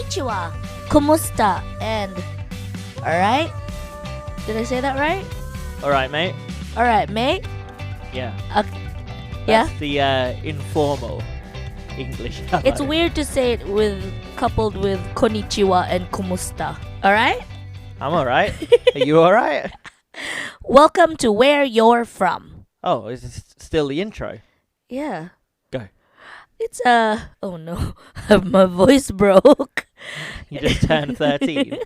Konnichiwa, kumusta, and alright? Did I say that right? Alright, mate. Alright, mate? Yeah. Okay. Yeah? That's the informal English. Hello. It's weird to say it coupled with konnichiwa and kumusta. Alright? I'm alright. Are you alright? Welcome to Where You're From. Oh, is this still the intro? Yeah. Go. It's oh no, my voice broke. You just turned 13.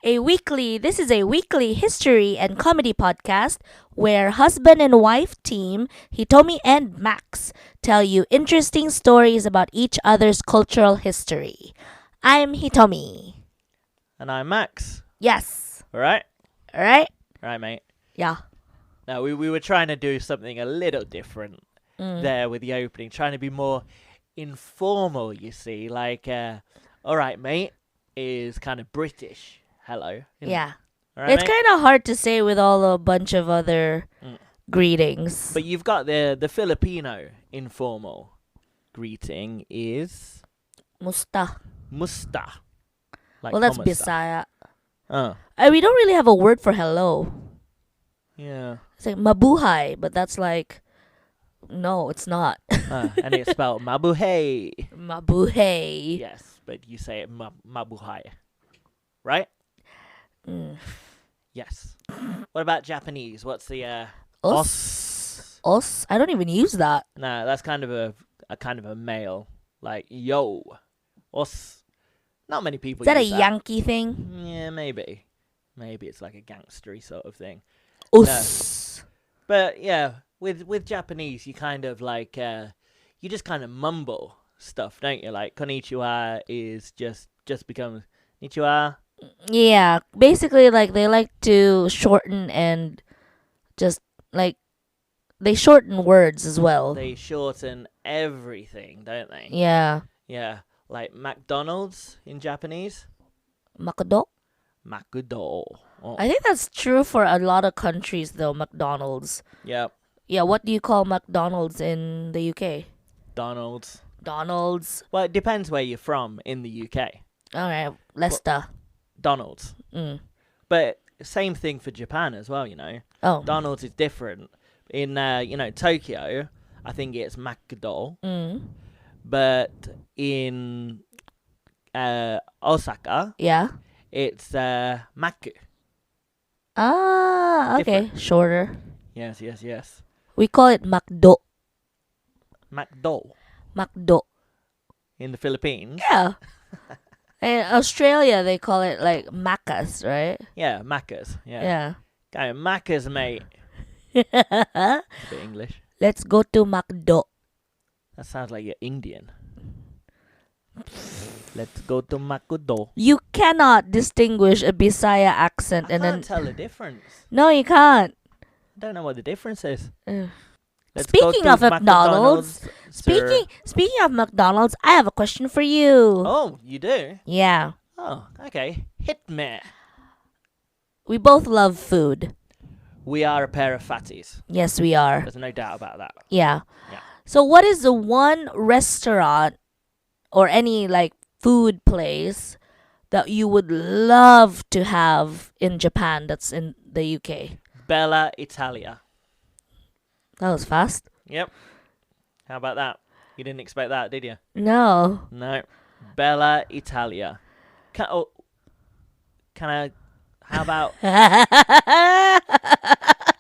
This is a weekly history and comedy podcast where husband and wife team Hitomi and Max tell you interesting stories about each other's cultural history. I'm Hitomi. And I'm Max. Yes. Alright? Alright? Right, mate. Yeah. Now, we were trying to do something a little different there with the opening, trying to be more informal, you see. Like, alright, mate, is kind of British. Hello. Yeah. Alright, It's mate? kind of hard to say with all a bunch of other greetings. But you've got the Filipino informal greeting is Musta. musta. Like Well, that's kumusta. Bisaya. Oh, We don't really have a word for hello. yeah. It's like mabuhay, but that's like, no, it's not. And it's spelled mabuhay. Mabuhay. Yes, but you say it mabuhay. Right? Mm. Yes. What about Japanese? What's the Os. Os? I don't even use that. No, that's kind of a male. Like yo. Os. Not many people Is that a use that. Yankee thing? Yeah, maybe. Maybe it's like a gangstery sort of thing. Us. But yeah, with Japanese, you kind of like you just kind of mumble stuff, don't you? Like konnichiwa is just becomes konnichiwa. Yeah, basically, like they like to shorten and just like they shorten words as well. They shorten everything, don't they? Yeah, Yeah, like McDonald's in Japanese, Makudo. Makudo. Oh, I think that's true for a lot of countries, though. McDonald's. yeah, Yeah, what do you call McDonald's in the UK? Donald's. Donald's. Well, it depends where you're from in the UK. All right, Leicester. Donald's. Mm. But same thing for Japan as well, you know. Oh. Donald's is different. In Tokyo, I think it's Makudo. Mm. But in Osaka, Yeah. it's Maku. Ah, okay. Different. Shorter. Yes. We call it Macdo. Macdo Macdo. in the Philippines. Yeah. In Australia, they call it like Macas, right? Yeah, Macca's. Yeah. Yeah. Go Macca's, mate. It's a bit English. Let's go to Macdo. That sounds like you're Indian. Let's go to Makudo. You cannot distinguish a Bisaya accent I and can't then tell the difference. no, you can't. I don't know what the difference is. Ugh. Let's go Speaking to of McDonald's, sir. Speaking of McDonald's, I have a question for you. Oh, you do? Yeah. Oh, okay. Hit me. We both love food. We are a pair of fatties. Yes, we are. There's no doubt about that. Yeah. Yeah. So what is the one restaurant or any like food place that you would love to have in Japan that's in the UK? Bella Italia. That was fast. Yep. How about that? You didn't expect that, did you? No. No. Bella Italia. Can I... How about...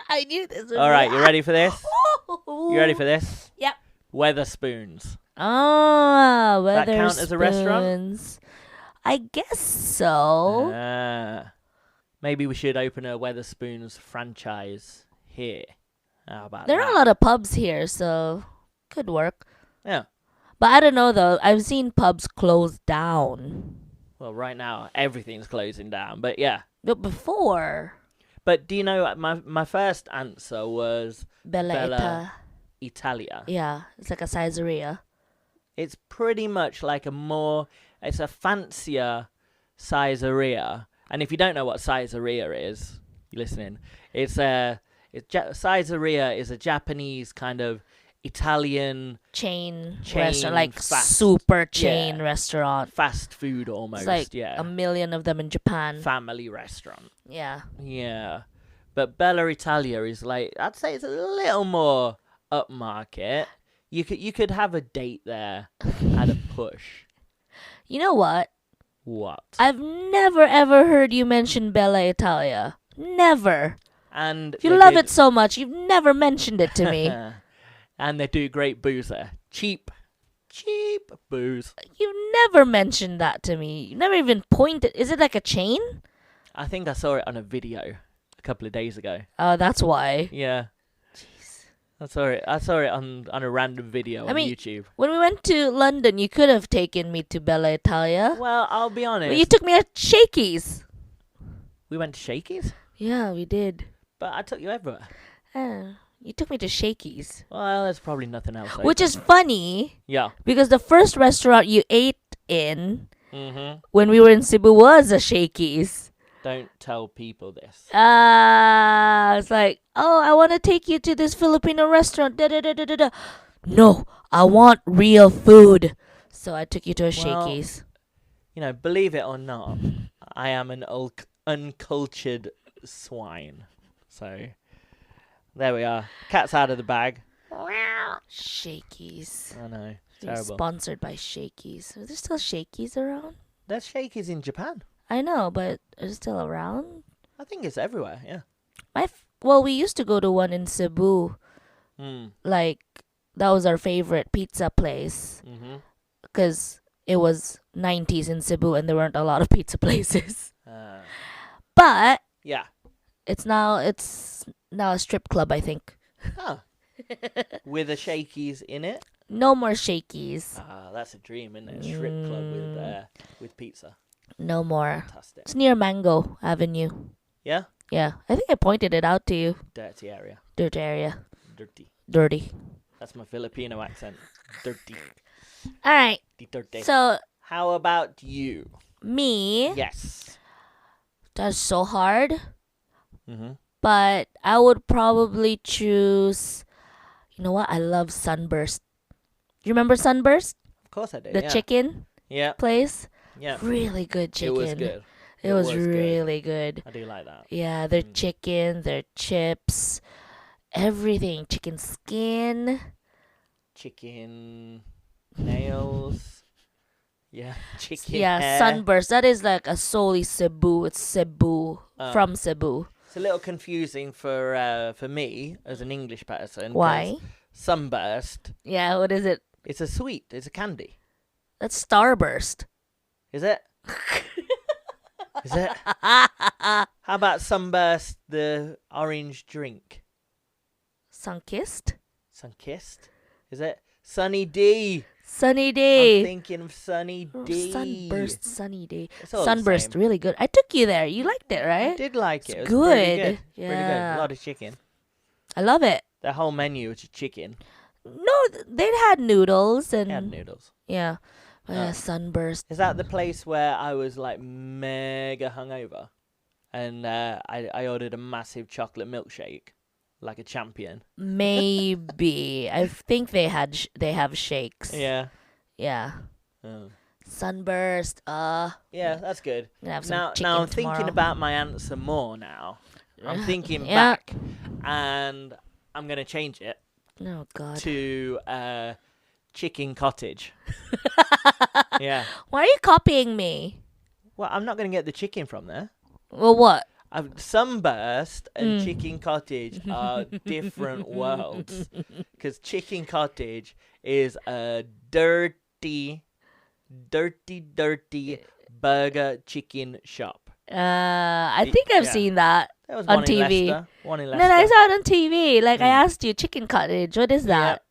I knew this. All right, you ready for this? You ready for this? Yep. Weatherspoons. Ah, that Weatherspoons. count as a restaurant? I guess so. Maybe we should open a Weatherspoons franchise here. How about There that? are a lot of pubs here, so could work. Yeah. But I don't know though. I've seen pubs close down. Well, right now, everything's closing down. But yeah. But before But do you know, my first answer was Bella Bella Italia. Yeah, it's like a Caesarea. It's pretty much like it's a fancier Caesarea. And if you don't know what Caesarea is, you're listening. Caesarea is a Japanese kind of Italian chain Chain, restaurant, like fast- super chain yeah. restaurant. fast food almost. It's like yeah. a million of them in Japan. Family restaurant. Yeah. Yeah. But Bella Italia is like, I'd say it's a little more upmarket. You could have a date there at a push. You know what? What? I've never ever heard you mention Bella Italia. Never. And If you they love did- it so much, you've never mentioned it to me. And they do great booze there. Cheap booze. You've never mentioned that to me. You never even pointed. Is it like a chain? I think I saw it on a video a couple of days ago. Oh, that's why. Yeah. Jeez. I saw it on a random video on YouTube. When we went to London, you could have taken me to Bella Italia. Well, I'll be honest. Well, you took me at Shakey's. We went to Shakey's, Yeah, we did. but I took you everywhere. You took me to Shakey's. Well, there's probably nothing else. Which open. is funny Yeah. because the first restaurant you ate in Mm-hmm. when we were in Cebu was a Shakey's. Don't tell people this. It's like, oh, I want to take you to this Filipino restaurant. Da, da, da, da, da, da. No, I want real food. So I took you to a Well, Shakey's. You know, believe it or not, I am an uncultured swine. So there we are. Cat's out of the bag. Shakey's. I know. Being Terrible. sponsored by Shakey's. Are there still Shakey's around? There's Shakey's in Japan. I know, but is it still around? I think it's everywhere. Yeah. Well, we used to go to one in Cebu. Mm. Like, that was our favorite pizza place. Mm-hmm. Because it was 90s in Cebu and there weren't a lot of pizza places. Uh, But yeah. it's now a strip club, I think. Oh. With a Shakey's in it. No more Shakey's. Ah, that's a dream, isn't it? A strip club with pizza. No more. Fantastic. It's near Mango Avenue. Yeah. Yeah, I think I pointed it out to you. Dirty area. Dirt area. Dirty. Dirty. That's my Filipino accent. Dirty. All right. Dirty. So, How about you? me, Yes. that's so hard. Mm-hmm. But I would probably choose. You know what? I love Sunburst. You remember Sunburst? Of course I do. The yeah. chicken Yeah. place? Yeah. Really good It chicken. was good. It was was good. really good. I do like that. Yeah, their Mm. chicken, their chips, everything. Chicken skin. Chicken nails. Yeah. Chicken Yeah, hair. Sunburst. That is like a solely Cebu. It's Cebu. Oh. From Cebu. It's a little confusing for me as an English person. 'cause Why? Sunburst. Yeah, what is it? It's a sweet. It's a candy. That's Starburst. Is it? Is it? How about Sunburst, the orange drink? Sunkissed? Sunkissed? Is it? Sunny D. Sunny I'm Day. thinking of Sunny Oh, D. Sunburst, Sunny Day. It's all the Sunburst, same. really good. I took you there. You liked it, I right? did like It's it. It was pretty good. good. Pretty good. Yeah. A lot of chicken. I love it. The whole menu was just chicken. No, they had noodles and It had noodles. yeah. Oh. Sunburst. Is that the place where I was like mega hungover? And I ordered a massive chocolate milkshake, like a champion. Maybe. I think they have shakes. Yeah. Yeah. Oh. Sunburst. Yeah, that's good. Gonna have some Now chicken I'm thinking tomorrow. about my answer more now. I'm thinking Yeah. back, and I'm gonna change it Oh God. to chicken cottage. Yeah. Why are you copying me? Well, I'm not gonna get the chicken from there. Well, what? Sunburst and Mm. chicken cottage are different worlds. Because chicken cottage is a dirty burger chicken shop. I think I've Yeah. seen that. There was On one in TV. Leicester. One in No, Leicester. I saw it on TV. Like I Mm. asked you, chicken cottage. What is that?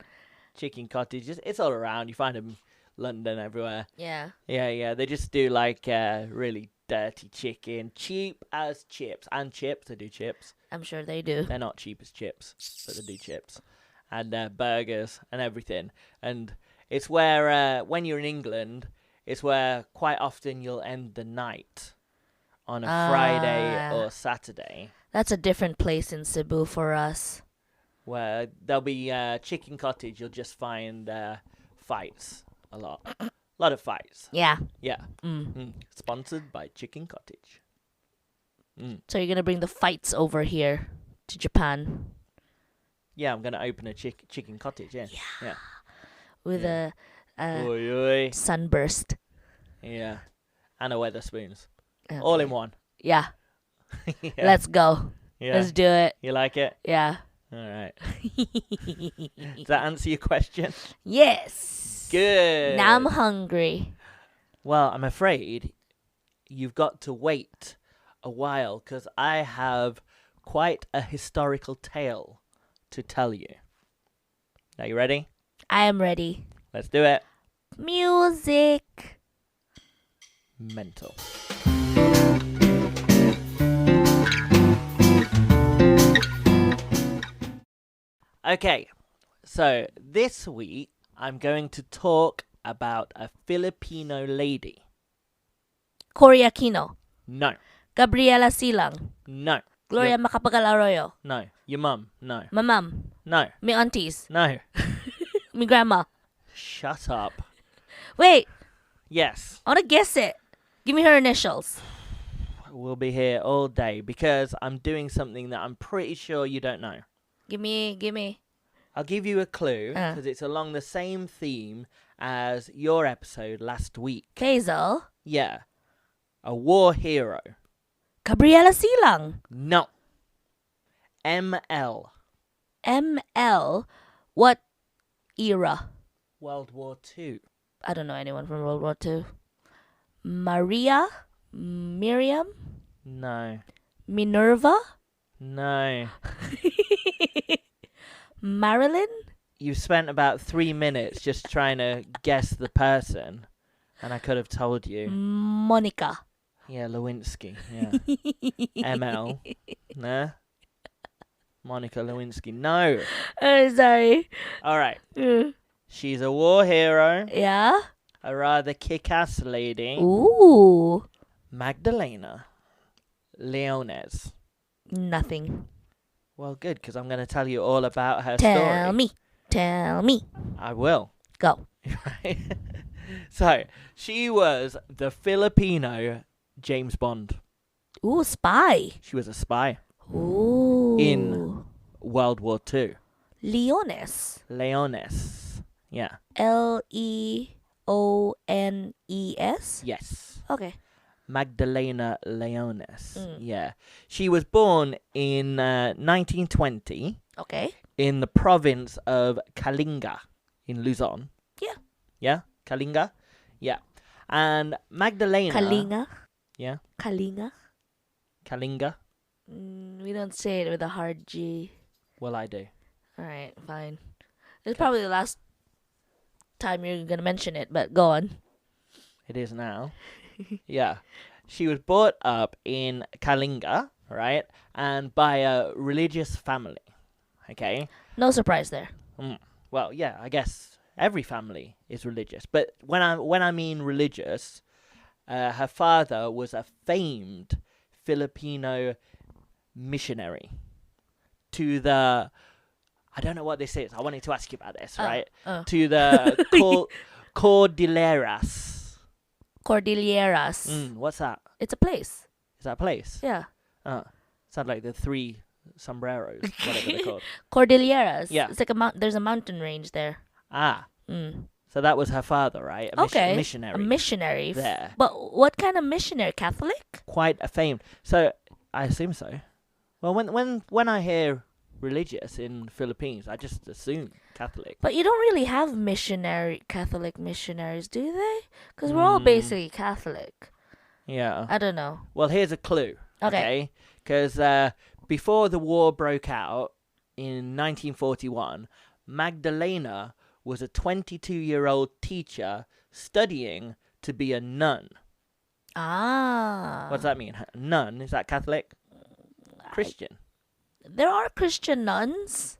Chicken cottage. It's all around. You find them in London everywhere. Yeah. Yeah. They just do like really dirty chicken, cheap as chips, and chips. They do chips. I'm sure they do. They're not cheap as chips, but they do chips, and burgers and everything. And it's where when you're in England, it's where quite often you'll end the night on a Friday Ah. or Saturday. That's a different place in Cebu for us. where there'll be Chicken Cottage. You'll just find fights a lot. A lot of fights. Yeah. Yeah. Sponsored by Chicken Cottage. So you're gonna bring the fights over here to Japan Yeah, I'm gonna open a chicken cottage. Yeah. Yeah. with a Oi, oi. sunburst. Yeah. And a Weatherspoons. Okay. All in one. Yeah. Yeah. Let's go. Yeah. Let's do it. You like it? Yeah. All right. Does that answer your question? Yes. Good. Now I'm hungry. Well, I'm afraid you've got to wait a while because I have quite a historical tale to tell you. Are you ready? I am ready. Let's do it. Music. Mental. Okay, so this week I'm going to talk about a Filipino lady. Cory Aquino. No, Gabriela Silang. no, Gloria Macapagal Arroyo. no. Your mum, no, My mom. no, My aunties. no. My grandma. Shut up. Wait, Yes, I want to guess it. Give me her initials. we'll be here all day because I'm doing something that I'm pretty sure you don't know. Give me. I'll give you a clue because it's along the same theme as your episode last week. Hazel. Yeah. A war hero. Gabriela Silang. No. ML. ML. What era? World War II. I don't know anyone from World War II. Maria? Miriam? No. Minerva? No. Marilyn? You've spent about 3 minutes just trying to guess the person, and I could have told you. Monica. Yeah, Lewinsky. Yeah. ML. Nah. Monica Lewinsky. No. Oh, sorry. All right. She's a war hero. Yeah? A rather kick-ass lady. Ooh. Magdalena Leones. Nothing. Well, good, because I'm going to tell you all about her Tell story. me. Tell me. I will. Go. Right. So, she was the Filipino James Bond. Ooh, spy. She was a spy Ooh. in World War II. Leones. Leones. Yeah. Leones? Yes. Okay. Magdalena Leones. Yeah. She was born in 1920 Okay. in the province of Kalinga in Luzon. Yeah. Yeah? Kalinga? Yeah. And Magdalena... Kalinga. Yeah? Kalinga. Kalinga? We don't say it with a hard G. Well, I do. Alright, fine. It's probably the last time you're going to mention it, but go on. It is now. Yeah. She was brought up in Kalinga, right? And by a religious family. Okay? No surprise there. Well, yeah, I guess every family is religious. But when I mean religious, her father was a famed Filipino missionary to the... I don't know what this is. I wanted to ask you about this, right? To the Cordilleras. Cordilleras. What's that? It's a place. Is that a place? Yeah. Sound like the three sombreros, whatever they're called. Cordilleras. Yeah. It's like there's a mountain range there. So that was her father, right? A missionary. A missionary. There. But what kind of missionary? Catholic? Quite a famed. So I assume so. Well, when I hear religious in Philippines, I just assume Catholic. But you don't really have Catholic missionaries, do they? Because we're all basically Catholic. Yeah. I don't know. Well, here's a clue. Okay. Because before the war broke out in 1941, Magdalena was a 22-year-old teacher studying to be a nun. Ah. What does that mean? Nun? Is that Catholic? Christian? There are Christian nuns,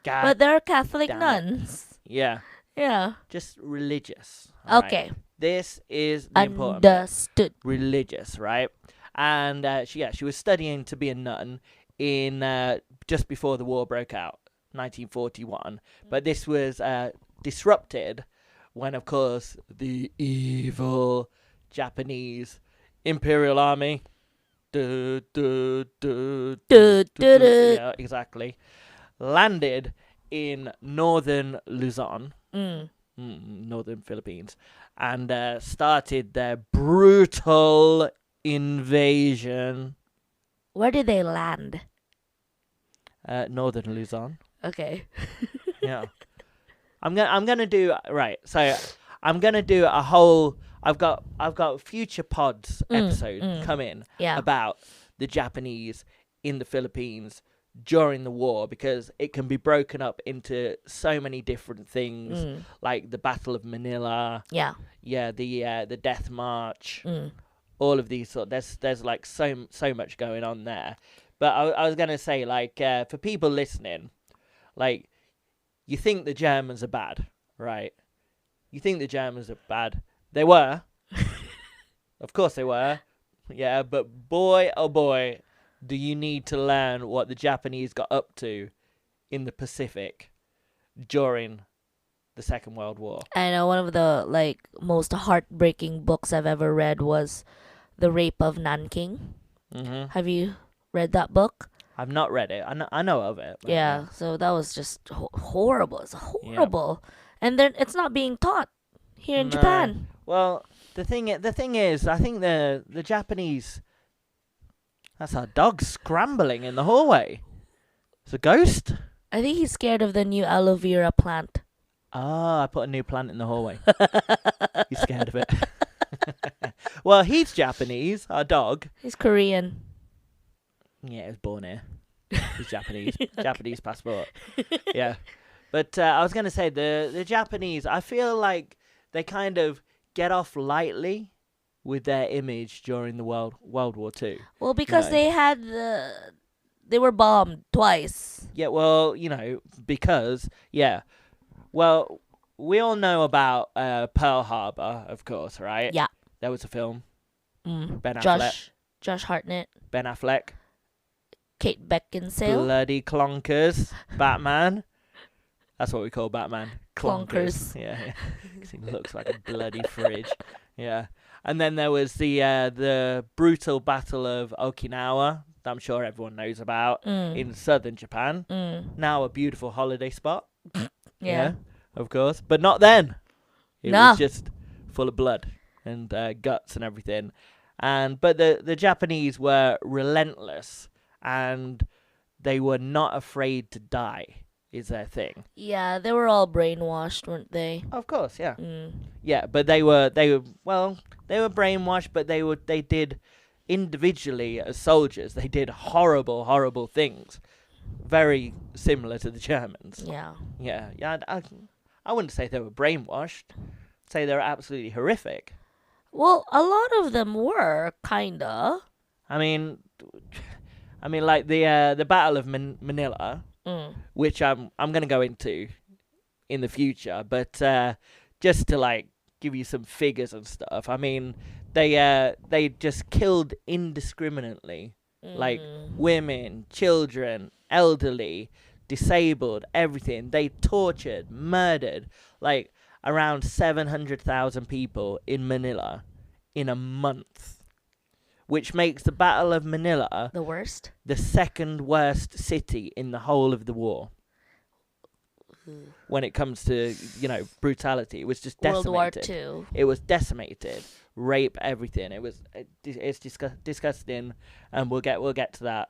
God but there are Catholic damn it. nuns. Yeah. Yeah. Just religious. All Okay. Right. This is the important bit. Understood. Religious, right? And she was studying to be a nun in just before the war broke out. 1941. But this was disrupted when, of course, the evil Japanese Imperial Army. Yeah, exactly. Landed in northern Luzon, northern Philippines, and started their brutal invasion. Where did they land? Northern Luzon. Okay. Yeah. I'm gonna do right. So I'm gonna do a whole. I've got future pods episode coming about the Japanese in the Philippines during the war, because it can be broken up into so many different things, like the Battle of Manila. Yeah. Yeah. The Death March. All of these sort. There's like so much going on there. But I was gonna say, like, for people listening, like, you think the Germans are bad, right? You think the Germans are bad. They were. Of course they were. Yeah, but boy, oh boy, do you need to learn what the Japanese got up to in the Pacific during the Second World War. I know one of the most heartbreaking books I've ever read was The Rape of Nanking. Mm-hmm. Have you read that book? I've not read it. I know of it. Yeah, so that was just horrible. It's horrible. Yep. And then it's not being taught here in Japan. Well, the thing is, I think the Japanese. That's our dog scrambling in the hallway. It's a ghost. I think he's scared of the new aloe vera plant. Ah, I put a new plant in the hallway. He's scared of it. Well, he's Japanese. Our dog. He's Korean. Yeah, he was born here. He's Japanese. Japanese passport. Yeah. But I was going to say, the Japanese, I feel like they kind of get off lightly with their image during the World War II. Well, because they were bombed twice. Yeah, well, because, yeah. Well, we all know about Pearl Harbor, of course, right? Yeah. There was a film. Ben Affleck. Josh Hartnett. Ben Affleck. Kate Beckinsale. Bloody clonkers. Batman. That's what we call Batman. Clonkers. Yeah. He looks like a bloody fridge. Yeah. And then there was the brutal Battle of Okinawa, that I'm sure everyone knows about, in southern Japan. Now a beautiful holiday spot. Yeah. Of course. But not then. It was just full of blood and guts and everything. But the Japanese were relentless, and they were not afraid to die, is their thing. Yeah, they were all brainwashed, weren't they? Of course, yeah. Yeah, but they were brainwashed, but they did individually as soldiers, they did horrible things. Very similar to the Germans. Yeah. Yeah, I wouldn't say they were brainwashed. I'd say they were absolutely horrific. Well, a lot of them were, kinda. I mean, like the Battle of Manila, which I'm gonna go into in the future, but just to give you some figures and stuff. I mean, they just killed indiscriminately, like women, children, elderly, disabled, everything. They tortured, murdered, around 700,000 people in Manila in a month, which makes the Battle of Manila the worst, the second worst city in the whole of the war. When it comes to brutality, it was just decimated. World War II. It was decimated, rape, everything. It's disgusting, and we'll get to that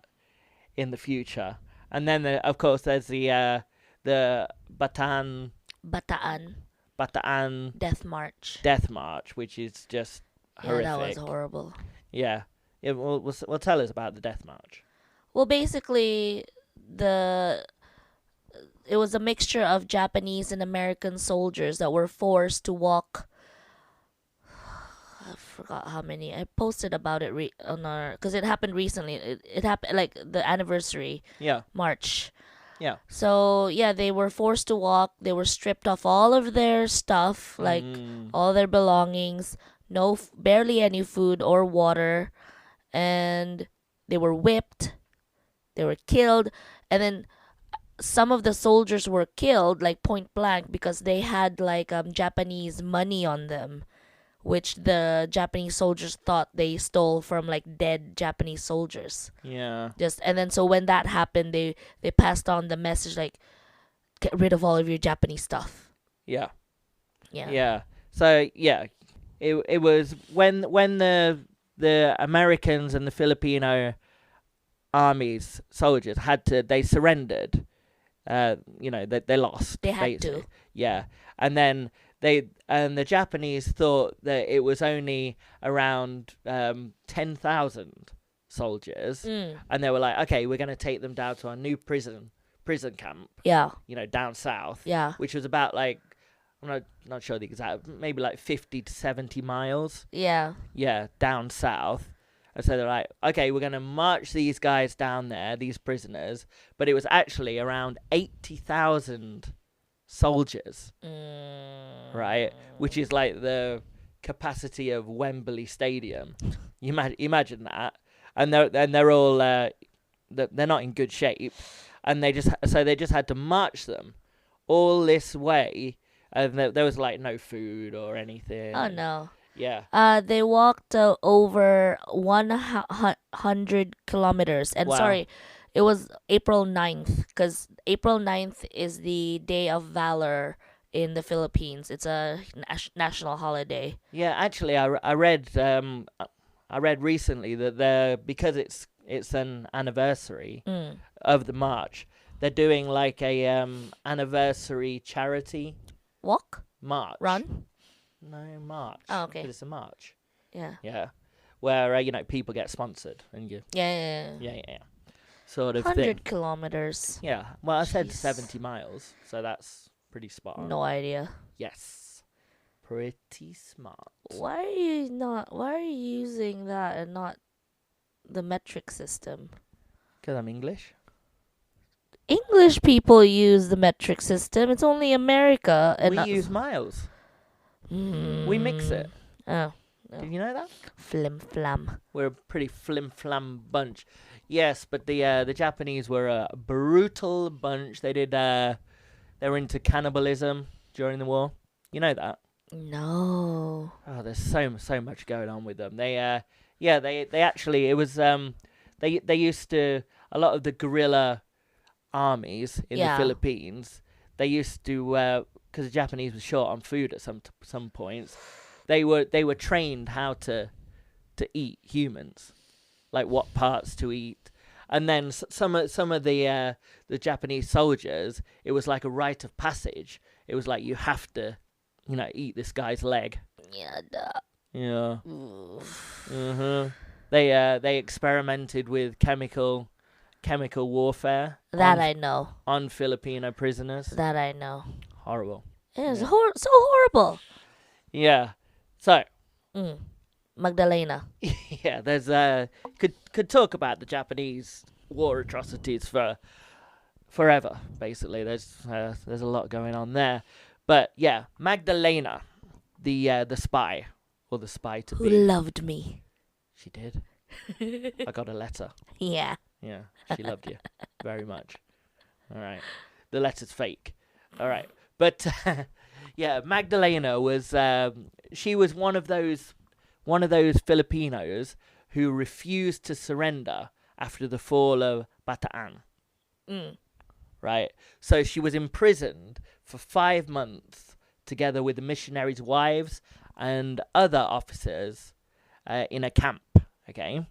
in the future. And then of course there's the Bataan Death March, which is just horrific. Yeah, that was horrible. Yeah. Well, tell us about the Death March. Well, basically, it was a mixture of Japanese and American soldiers that were forced to walk. I forgot how many. I posted about it on our, because it happened recently. It happened the anniversary. Yeah. March. Yeah. So yeah, they were forced to walk. They were stripped of all of their stuff, all their belongings. Barely any food or water, and they were whipped. They were killed, and then some of the soldiers were killed like point blank because they had like Japanese money on them, which the Japanese soldiers thought they stole from like dead Japanese soldiers. Yeah. Just and then so when that happened, they passed on the message like get rid of all of your Japanese stuff. Yeah. Yeah. Yeah. So yeah, it was when the Americans and the Filipino armies soldiers they surrendered. They lost. They had basically. to. Yeah, and then the Japanese thought that it was only around 10,000 soldiers, and they were like, okay, we're going to take them down to our new prison camp. Yeah. Down south. Yeah. Which was about like, I'm not sure the exact, maybe like 50 to 70 miles. Yeah. Yeah, down south. And so they're like, okay, we're going to march these guys down there, these prisoners. But it was actually around 80,000 soldiers, right? Which is like the capacity of Wembley Stadium. You imagine that. And they're all, they're not in good shape. And they just had to march them all this way. And there was like no food or anything. Oh no. Yeah. They walked over 100 kilometers. And Wow. sorry, it was April 9th because April 9th is the Day of Valor in the Philippines. It's a national holiday. Yeah, actually, I read recently that because it's an anniversary of the march, they're doing like a anniversary charity Walk? march. Run? No, march. Oh, okay. 'Cause it's a march. Yeah. Yeah, where people get sponsored and you. Yeah. Yeah. Sort of 100 thing. kilometers. Yeah. Well, I said Jeez. 70 miles, so that's pretty spot on. No idea. Yes. Pretty smart. Why are you using that and not the metric system? Because I'm English. English people use the metric system. It's only America and We use miles. We mix it. Oh, no. Did you know that? Flim flam. We're a pretty flim-flam bunch. Yes, but the Japanese were a brutal bunch. They were into cannibalism during the war. You know that? No. Oh, there's so much going on with them. They actually, it was they used to, a lot of the guerrilla armies in the Philippines, they used to, because the Japanese were short on food at some points, they were trained how to eat humans, like what parts to eat. And then some of the Japanese soldiers, it was like a rite of passage. It was like you have to, eat this guy's leg. Yeah. Yeah. They experimented with chemical warfare. That I know. On Filipino prisoners. That I know. Horrible. It is so horrible. Yeah. So. Magdalena. Yeah, there's could talk about the Japanese war atrocities for forever. Basically, there's a lot going on there, but yeah, Magdalena, the spy or the spy to Who be. loved me. She did. I got a letter. Yeah. Yeah, she loved you very much. All right, the letter's fake. All right, but yeah, Magdalena was she was one of those Filipinos who refused to surrender after the fall of Bataan. Right? So she was imprisoned for 5 months together with the missionaries' wives and other officers in a camp, okay,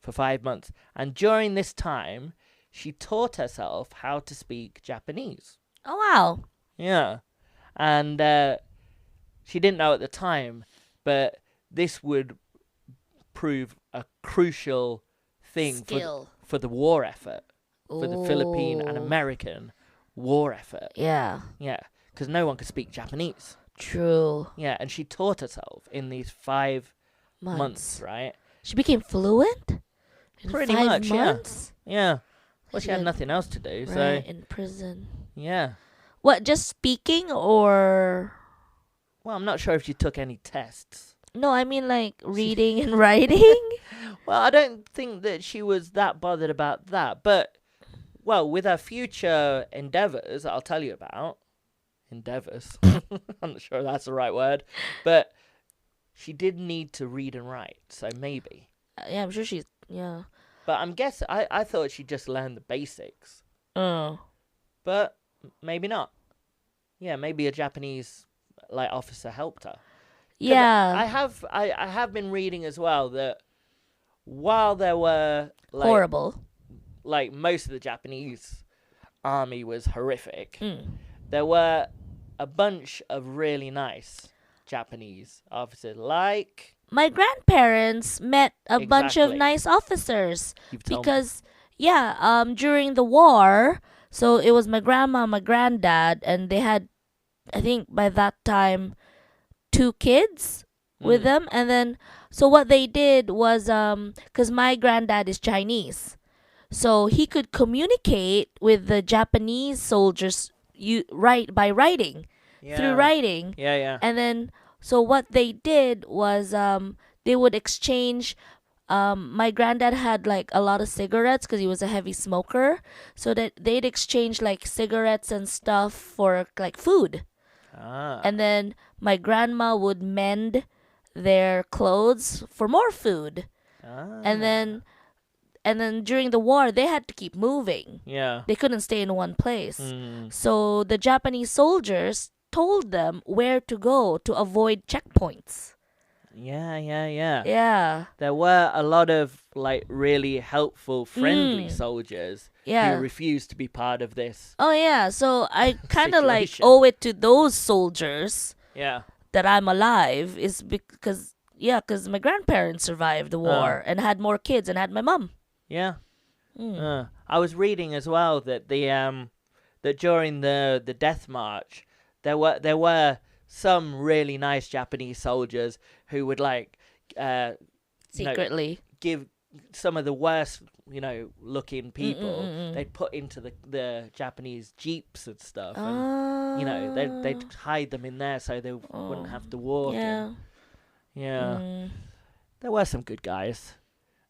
for 5 months. And during this time, she taught herself how to speak Japanese. Oh, wow. Yeah. And she didn't know at the time, but this would prove a crucial thing for the war effort, for the Philippine and American war effort. Yeah. Yeah, because no one could speak Japanese. True. Yeah, and she taught herself in these 5 months, right? She became fluent? In Pretty 5 much, months? Yeah. Well, she had nothing else to do, so... Right, in prison. Yeah. What, just speaking or... Well, I'm not sure if she took any tests. No, I mean like reading and writing. Well, I don't think that she was that bothered about that, but Well, with her future endeavors, I'll tell you about endeavors. I'm not sure if that's the right word, but she did need to read and write, so maybe. Yeah, I'm sure she's. Yeah. But I'm guessing I thought she just learned the basics, Oh. but maybe not. Yeah, maybe a Japanese like officer helped her. 'Cause Yeah. I have been reading as well that while there were Horrible. like most of the Japanese army was horrific, Mm. there were a bunch of really nice Japanese officers. Like My grandparents met a bunch of Exactly. nice officers you've told me. because during the war, so it was my grandma, my granddad, and they had, I think by that time, 2 kids with Mm. them. And then so what they did was because my granddad is Chinese, so he could communicate with the Japanese soldiers by writing, through Yeah. writing. Yeah. And then so what they did was they would exchange. My granddad had like a lot of cigarettes because he was a heavy smoker, so that they'd exchange like cigarettes and stuff for like food. Ah. And then my grandma would mend their clothes for more food. Ah. And then during the war they had to keep moving. Yeah. They couldn't stay in one place. Mm. So the Japanese soldiers told them where to go to avoid checkpoints. Yeah. Yeah. There were a lot of like really helpful, friendly Mm. soldiers Yeah. who refused to be part of this. Oh yeah, so I kind of like Situation. owe it to those soldiers Yeah. that I'm alive, is because my grandparents survived the war and had more kids and had my mom. Yeah. Mm. I was reading as well that that during the death march there were some really nice Japanese soldiers who would like Secretly. give some of the worst looking people Mm. they'd put into the Japanese jeeps and stuff, and they'd hide them in there so they wouldn't have to walk. Yeah. Yeah. Mm, There were some good guys.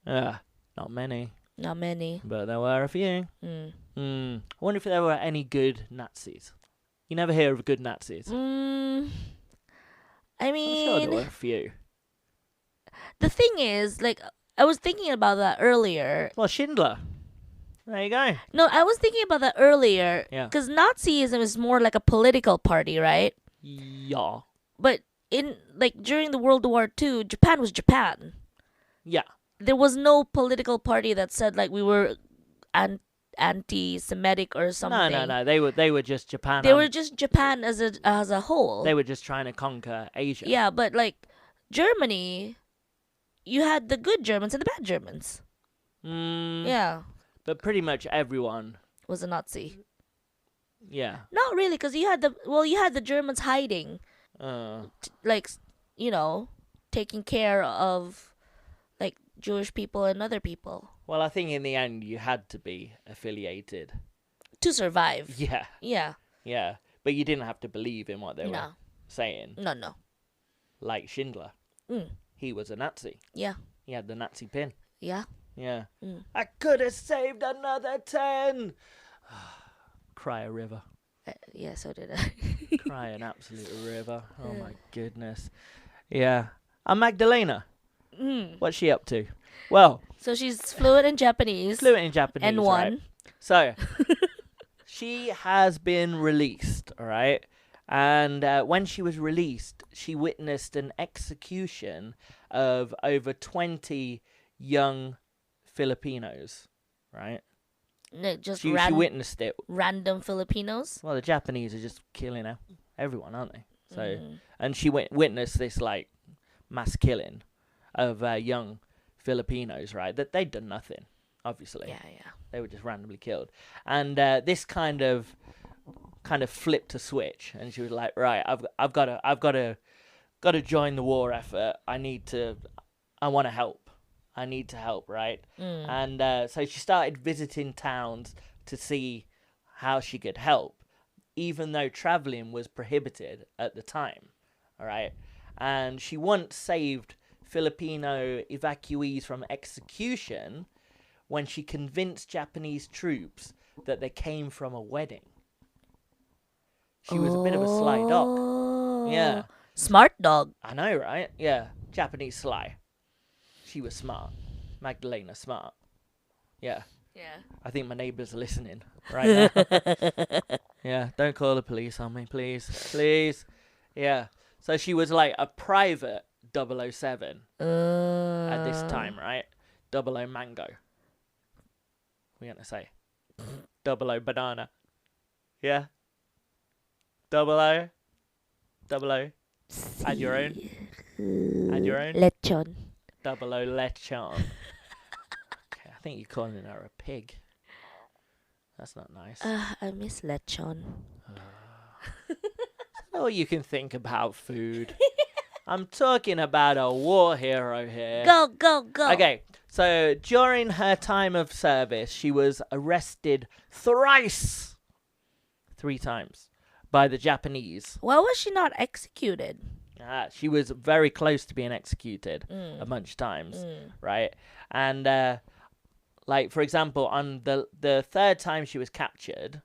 Not many, not many. but there were a few. Mm. I wonder if there were any good Nazis. You never hear of good Nazis. I I'm sure there mean, were a few. the thing is, like, I was thinking about that earlier. Well, Schindler. There you go. No, I was thinking about that earlier. Yeah. Because Nazism is more like a political party, right? Yeah. But during the World War II, Japan was Japan. Yeah. There was no political party that said like we were anti-Semitic or something. No. They were just Japan. They were just Japan as a whole. They were just trying to conquer Asia. Yeah, but like Germany, you had the good Germans and the bad Germans. Yeah, But pretty much everyone. was a Nazi. Yeah. Not really, because you had the Germans hiding, like taking care of like Jewish people and other people Well, I think in the end you had to be affiliated. to survive. Yeah. Yeah. Yeah. But you didn't have to believe in what they were No. saying. No. Like Schindler. Mm. He was a Nazi. Yeah. He had the Nazi pin. Yeah. Yeah. Mm. I could have saved another 10. Cry a river. Yeah. So did I. Cry an absolute river. Oh my goodness. Yeah. And Magdalena. What's she up to? Well, So she's fluent in Japanese. fluent in Japanese. And right? one. So, she has been released, all right? And when she was released, she witnessed an execution of over 20 young Filipinos, right? No, just She witnessed it. random Filipinos. Well, the Japanese are just killing everyone, aren't they? So, Mm. and she witnessed this like mass killing of young Filipinos, right? That they'd done nothing, obviously. Yeah. They were just randomly killed, and this kind of flipped a switch, and she was like, right, I've got to join the war effort. I want to help. I need to help, right? And so she started visiting towns to see how she could help, even though traveling was prohibited at the time, all right? And she once saved Filipino evacuees from execution when she convinced Japanese troops that they came from a wedding. She was a bit of a sly dog. Yeah. Smart dog. I know, right? Yeah. Japanese sly. She was smart. Magdalena smart. Yeah. Yeah. I think my neighbours are listening right now. Yeah. Don't call the police on me, please. Please. Yeah. So she was like a private 007 at this time, right? 00 mango. We're going to say 00 banana. Yeah. 00. 00. Add your own. Add your own. Lechon. 00 lechon. Okay, I think you're calling her a pig. That's not nice. I miss lechon. Oh, you can think about food. I'm talking about a war hero here. Go, go, go. Okay, so during her time of service, she was arrested thrice. 3 times. By the Japanese. Why was she not executed? She was very close to being executed a bunch of times, right? And, like, for example, on the 3rd time she was captured,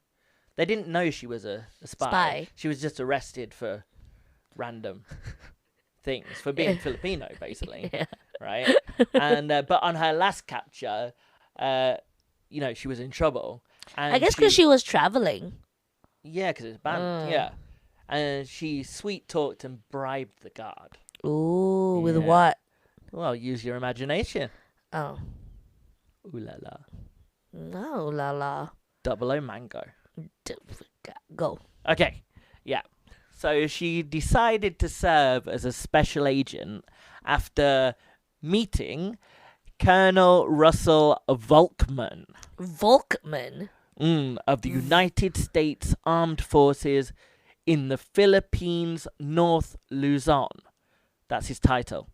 they didn't know she was a spy. She was just arrested for random things, for being Filipino, basically, right? And but on her last capture, she was in trouble. And I guess because she was traveling. Yeah, because it's banned. Yeah. And she sweet-talked and bribed the guard. Ooh, with what? Well, use your imagination. Oh. Ooh la la. No, la la. 00 mango. Go. Okay, yeah. So she decided to serve as a special agent after meeting Colonel Russell Volkman. Volkman? Of the United States Armed Forces in the Philippines, North Luzon. That's his title.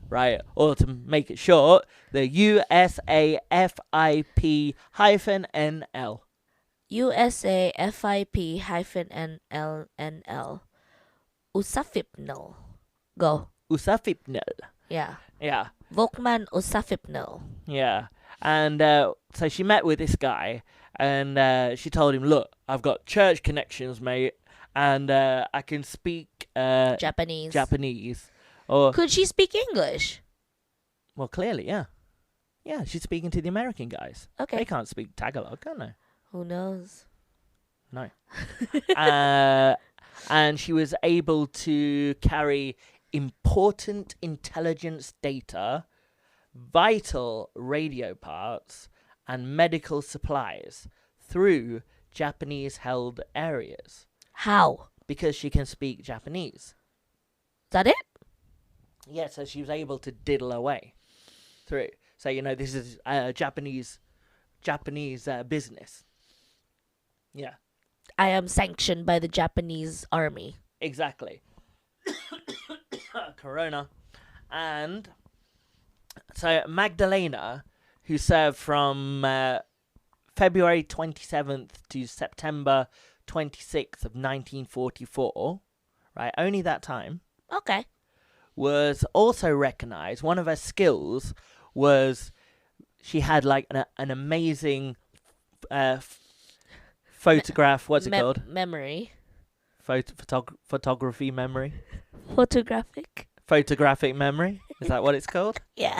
Right? Or to make it short, the USAFIP-NL. USAFIP-NL. Usafipnel. Go. Usafipnel. Yeah. Yeah. Volkman Usafipnel. Yeah. And so she met with this guy, and she told him, look, I've got church connections, mate, and I can speak Japanese. Or could she speak English? Well, clearly, yeah. Yeah, she's speaking to the American guys. Okay. They can't speak Tagalog, can they? Who knows? No. And she was able to carry important intelligence data, vital radio parts, and medical supplies through Japanese-held areas. How? Because she can speak Japanese. Is that it? Yeah, so she was able to diddle away through. So, this is Japanese business. Yeah. I am sanctioned by the Japanese army. Exactly. Corona. And so Magdalena, who served from February 27th to September 26th of 1944, right, only that time. Okay. Was also recognized. One of her skills was she had like an amazing photograph. What's it called? Memory. Photography memory. Photographic memory. Is that what it's called? Yeah.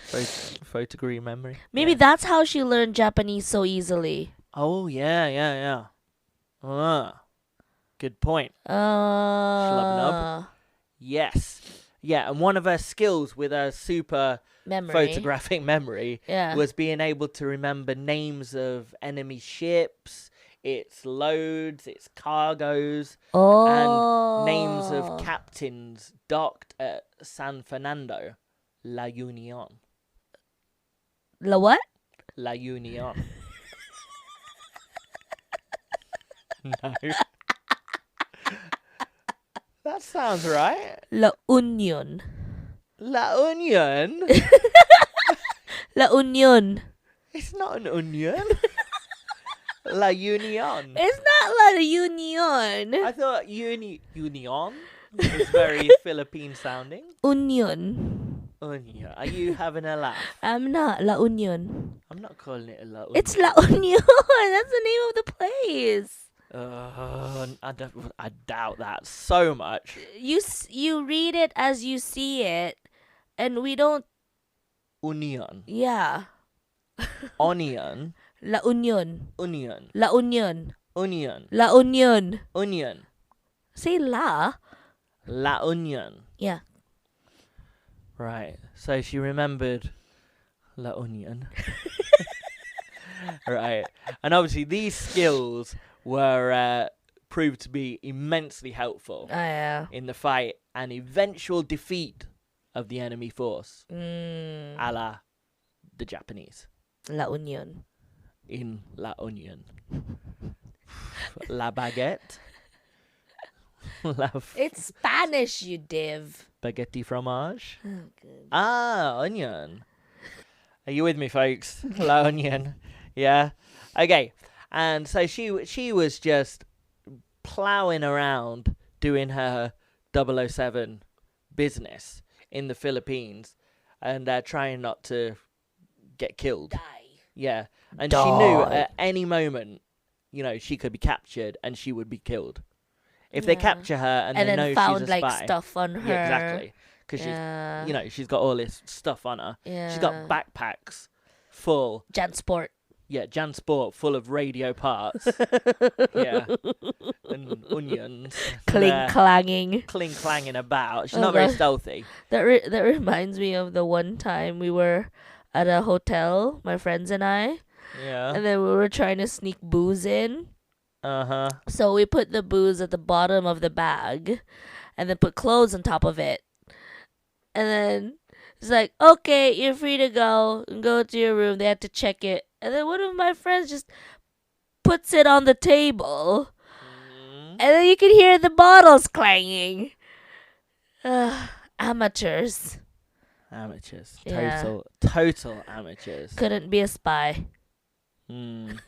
Photography memory. Maybe that's how she learned Japanese so easily. Oh yeah. Good point. Schlubnub. Yes. Yeah, and one of her skills with her super photographic memory was being able to remember names of enemy ships, its loads, its cargoes, and names of captains docked at San Fernando, La Union. La what? La Union. No. That sounds right. La Union. La Union? La Union. It's not an onion. La Union. It's not La Union. I thought union was very Philippine sounding. Union. Onion. Are you having a laugh? I'm not. La Union. I'm not calling it a La Union. It's La Union. That's the name of the place. I doubt that so much. You read it as you see it, and we don't. Union. Yeah. Onion. La Union. Onion. La Union. Onion. La Union. Onion. Say la. La Union. Yeah. Right. So she remembered La Union. Right. And obviously these skills were proved to be immensely helpful Yeah. in the fight and eventual defeat of the enemy force, Mm. a la the Japanese La Union. in La Union. La baguette. La It's Spanish, you div. spaghetti fromage. Oh, good. Ah, onion. Are you with me, folks? La onion. Yeah. Okay. And so she was just plowing around doing her 007 business in the Philippines and trying not to get killed. Die. Yeah. And she knew at any moment, she could be captured and she would be killed. If they Yeah. capture her and they then know found she's a spy. like stuff on her. Yeah, exactly. Because Yeah. she's got all this stuff on her. Yeah. She's got backpacks full. Jansport. Yeah, Jansport full of radio parts. Yeah. And onions. Cling clanging. Cling clanging about. She's Oh, not very God. stealthy. That reminds me of the one time we were at a hotel, my friends and I, Yeah. and then we were trying to sneak booze in. Uh-huh. So we put the booze at the bottom of the bag, and then put clothes on top of it. And then it's like, okay, you're free to go and go to your room. They had to check it. And then one of my friends just puts it on the table. Mm. And then you can hear the bottles clanging. Amateurs. Amateurs. Yeah. Total amateurs. Couldn't be a spy. Mm.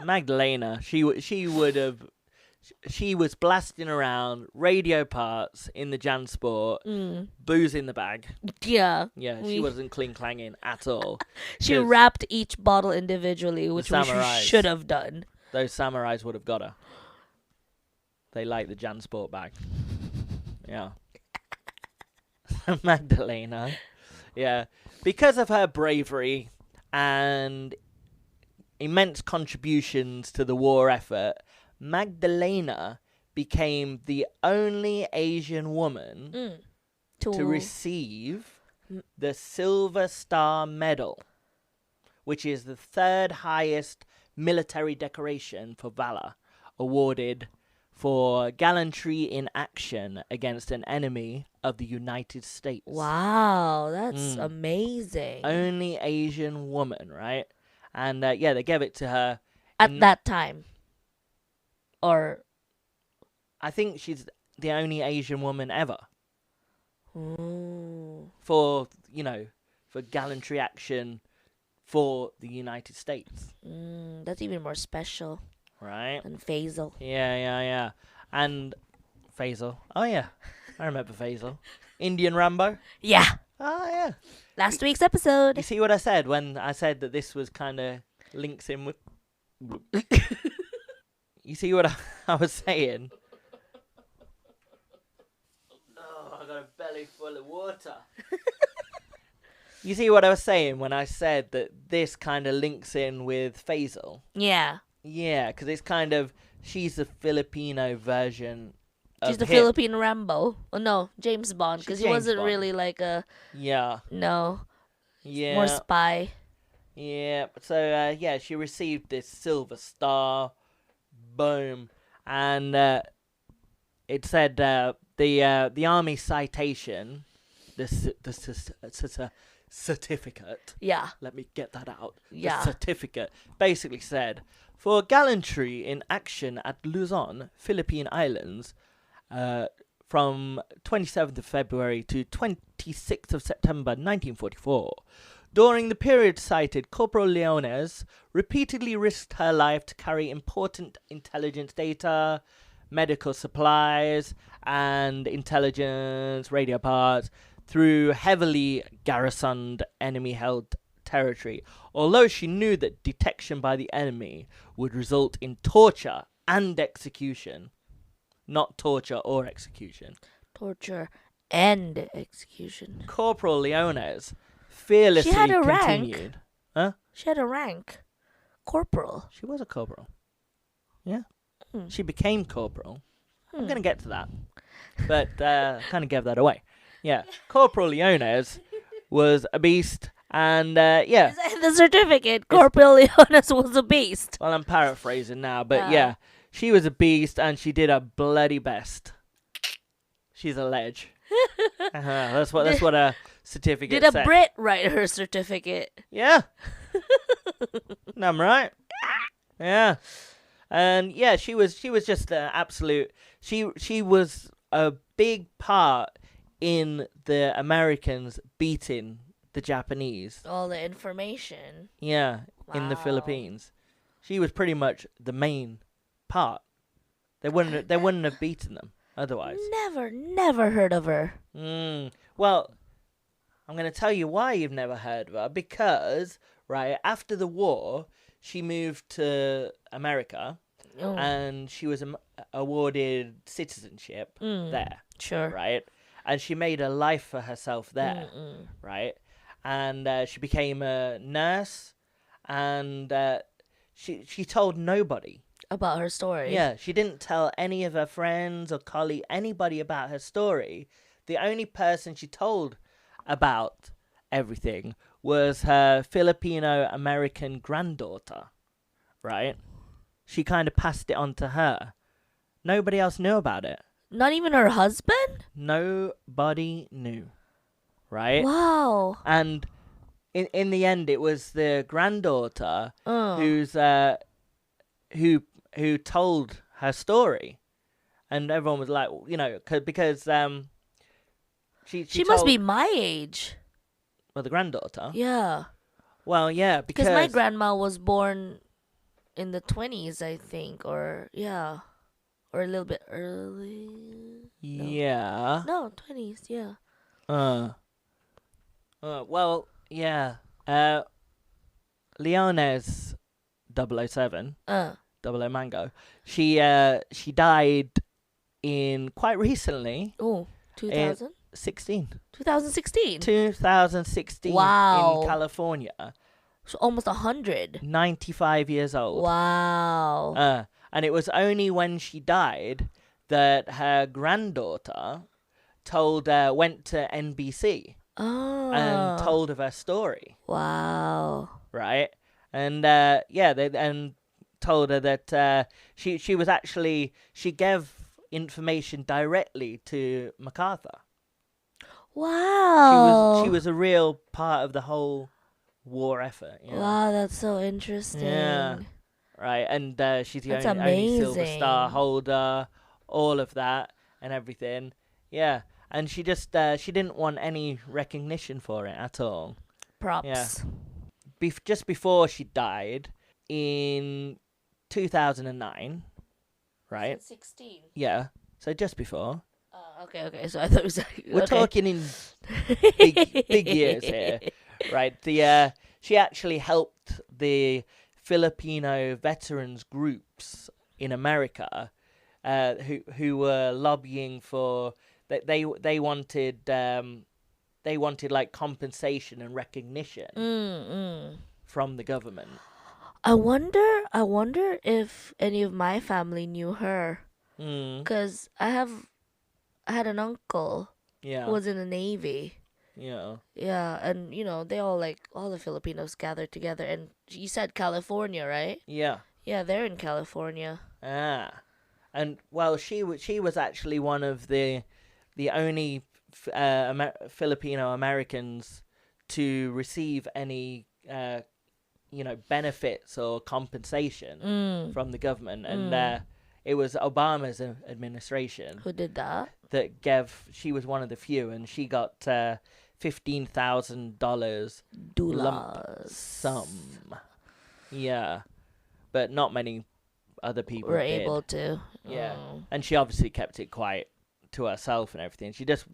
Magdalena, she was blasting around radio parts in the Jansport, booze in the bag. Yeah. Yeah, she wasn't cling clanging at all. She 'Cause wrapped each bottle individually, which she samurais. should have done. those samurais would have got her. They like the Jansport bag. Yeah. Magdalena. Yeah. Because of her bravery and immense contributions to the war effort, Magdalena became the only Asian woman to receive the Silver Star Medal, which is the third highest military decoration for valor, awarded for gallantry in action against an enemy of the United States. Wow, that's amazing. Only Asian woman, right? And yeah, they gave it to her At that time. Or I think she's the only Asian woman ever ooh. for gallantry action for the United States. That's even more special Right? than Faisal. Yeah. And Faisal. Oh, yeah. I remember Faisal. Indian Rambo. Yeah. Oh, yeah. Last week's episode. You see what I said when I said that this was kind of links in with... You see what I was saying? Oh, I got a belly full of water. You see what I was saying when I said that this kind of links in with Faisal? Yeah. Yeah, because it's kind of... She's the Filipino version of She's the him. Filipino Rambo. Oh, no, James Bond. Because She's he James wasn't Bond. really like a... Yeah. No. Yeah. More spy. Yeah. So, yeah, she received this Silver Star. Boom. And it said the Army citation, the certificate. Yeah. Let me get that out. Yeah. The certificate basically said, for gallantry in action at Luzon, Philippine Islands, from 27th of February to 26th of September 1944. During the period cited, Corporal Leones repeatedly risked her life to carry important intelligence data, medical supplies, and intelligence radio parts through heavily garrisoned enemy-held territory, although she knew that detection by the enemy would result in torture and execution. Not torture or execution. Torture and execution. Corporal Leones fearlessly She had a continued. rank. Huh? She had a rank. Corporal. She was a corporal. Yeah. Hmm. She became corporal. I'm Hmm. going to get to that. But kind of gave that away. Yeah. Corporal Leones was a beast. And yeah. Is that in the certificate? Corporal Leones was a beast. Well, I'm paraphrasing now. But Yeah. yeah. She was a beast and she did her bloody best. She's a ledge. That's what a certificate Did a said. Brit write her certificate? Yeah. No, I'm right. Yeah. And yeah, she was just absolute. She was a big part in the Americans beating the Japanese. All the information. Yeah, in the Wow. Philippines. She was pretty much the main part. They wouldn't have beaten them otherwise. Never heard of her. Well, I'm going to tell you why you've never heard of her. Because, right, after the war, she moved to America Oh, and she was awarded citizenship there, sure. right? And she made a life for herself there, Mm-mm. right? And she became a nurse and she told nobody. About her story. Yeah, she didn't tell any of her friends or colleagues, anybody about her story. The only person she told about everything was her Filipino American granddaughter, right? She kind of passed it on to her. Nobody else knew about it. Not even her husband? Nobody knew, right? Wow. And in the end, it was the granddaughter who told her story, and everyone was like, because she must told- be my age. well, the granddaughter. Yeah. Well, yeah, Because because my grandma was born in the 20s, I think, or yeah, or a little bit early. yeah. No, 20s, yeah. Well, yeah. Leones 007, 00 Mango. She died in quite recently, Oh, 2000? 2016. 2016 Wow. in California. So almost 100. 95 years old. Wow. And it was only when she died that her granddaughter went to NBC Oh. and told of her story, Wow. right? And they told her that she was actually, she gave information directly to MacArthur. Wow. She was a real part of the whole war effort. You know? Wow, that's so interesting. Yeah. Right, and she's the That's only Silver Star amazing. holder, all of that and everything. Yeah, and she just she didn't want any recognition for it at all. Props. Yeah. Just before she died in 2009, right? 16. Yeah, so just before. Okay. So I thought it was like, We're okay. talking in big years here, right? She actually helped the Filipino veterans groups in America, who were lobbying for that they wanted like compensation and recognition from the government. I wonder if any of my family knew her, because I had an uncle Yeah, who was in the Navy. yeah, Yeah, and they all the Filipinos gathered together, and you said California, right? yeah. Yeah, they're in California. And well, she was actually one of the only Filipino Americans to receive any benefits or compensation from the government, and it was Obama's administration Who did that? that she was one of the few, and she got $15,000 lump Doulas. sum. Yeah, but not many other people Were did. able to. Yeah, Oh. and she obviously kept it quiet to herself and everything. She just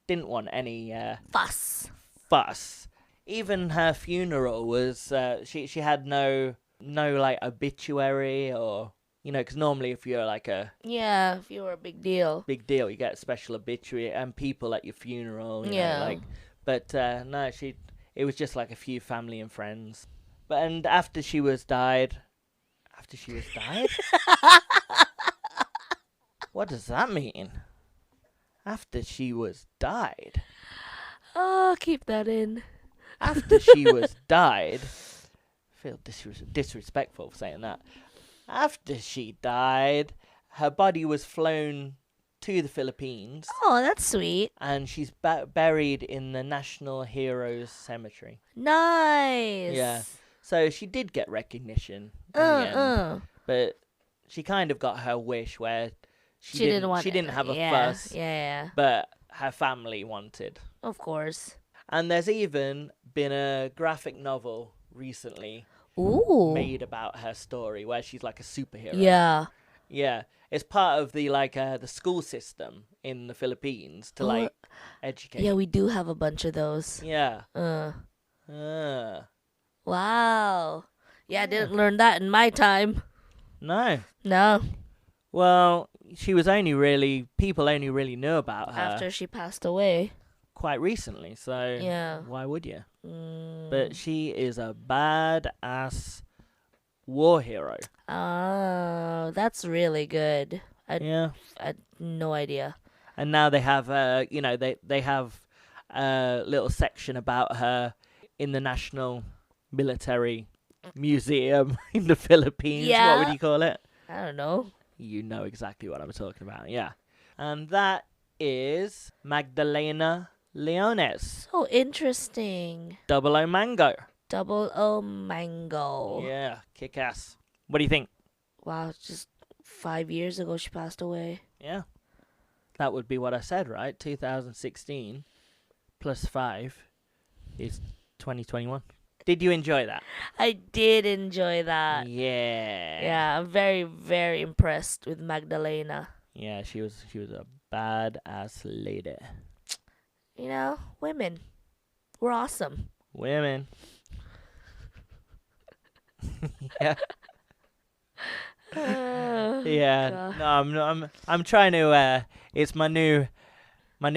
didn't want any Fuss. Even her funeral was she had no like obituary or because normally if you're like a Yeah, if you were a big deal. big deal you get a special obituary and people at your funeral. Yeah. But no, it was just like a few family and friends. But and after she was died. What does that mean? After she was died. Oh, keep that in. After she was died. I feel disrespectful for saying that. After she died, her body was flown to the Philippines. Oh, that's sweet. And she's buried in the National Heroes Cemetery. Nice. Yeah. So she did get recognition in the end. But she kind of got her wish where she didn't have a fuss. Yeah. But her family wanted. Of course. And there's even been a graphic novel recently made about her story where she's like a superhero. Yeah. Yeah. It's part of the the school system in the Philippines to educate. Yeah, we do have a bunch of those. Yeah. Wow. Yeah, I didn't learn that in my time. No. Well, people only really knew about her After she passed away. quite recently, so Yeah. why would you? But she is a badass war hero. Oh, that's really good. I had no idea. And now they have they have a little section about her in the National Military Museum in the Philippines. Yeah. What would you call it? I don't know. You know exactly what I'm talking about, yeah. And that is Magdalena Leones. So interesting. 00 Mango. 00 Mango. Yeah, kick ass. What do you think? Wow, just 5 years ago she passed away. Yeah. That would be what I said, right? 2016 plus 5 is 2021. Did you enjoy that? I did enjoy that. Yeah. Yeah, I'm very, very impressed with Magdalena. Yeah, she was a badass lady. Women. We're awesome. Women. Yeah. Yeah. God. No, I'm trying to. It's my new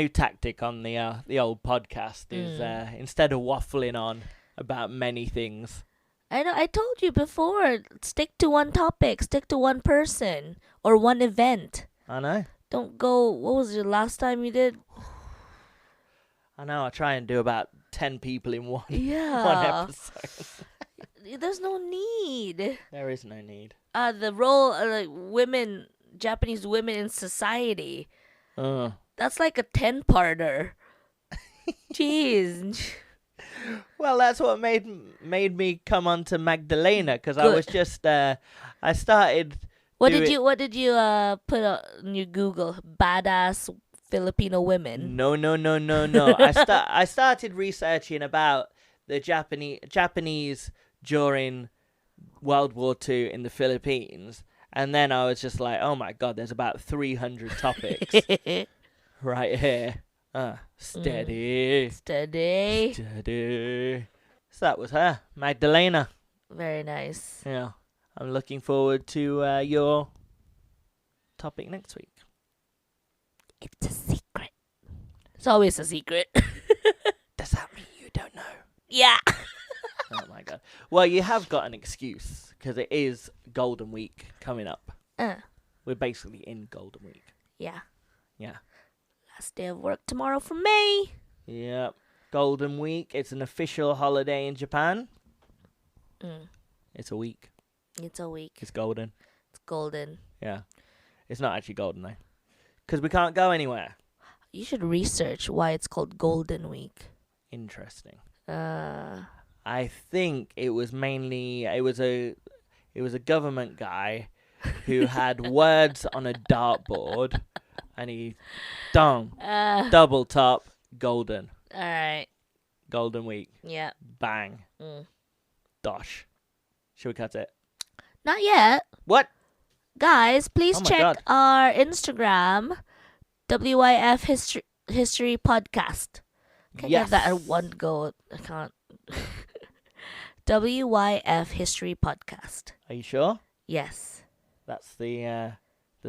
tactic on the old podcast is instead of waffling on about many things. I know. I told you before. Stick to one topic. Stick to one person or one event. I know. Don't go. What was the last time you did? I know. I try and do about 10 people in one episode. There's no need. There is no need. The role of women, Japanese women in society. That's like a 10-parter. Jeez. Well, that's what made me come on to Magdalena because I was just I started. What did you put on your Google? Badass Filipino women. No. I started researching about the Japanese during World War II in the Philippines, and then I was just like, oh my god, there's about 300 topics right here. Steady. So that was her, Magdalena. Very nice. Yeah, I'm looking forward to your topic next week. It's a secret. It's always a secret. Does that mean you don't know? Yeah. Oh my god. Well, you have got an excuse because it is Golden Week coming up. We're basically in Golden Week. Yeah. Yeah. Last day of work tomorrow for me. Yep. Golden Week. It's an official holiday in Japan. It's a week. It's a week. It's golden. It's golden. Yeah. It's not actually golden though. Because we can't go anywhere. You should research why it's called Golden Week. Interesting. I think it was mainly it was a government guy who had words on a dartboard and he double top golden. All right. Golden Week. Yeah. Bang. Dosh. Should we cut it? Not yet. What? Guys, please check God. our Instagram, WYF History. History Podcast. Can I get that at one go? I can't. WYF History Podcast. Are you sure? Yes. That's the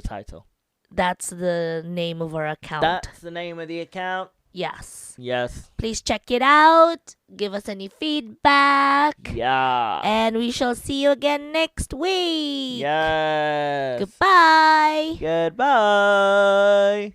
title. That's the name of our account. That's the name of the account. Yes. Yes. Please check it out. Give us any feedback. Yeah. And we shall see you again next week. Yes. Goodbye. Goodbye.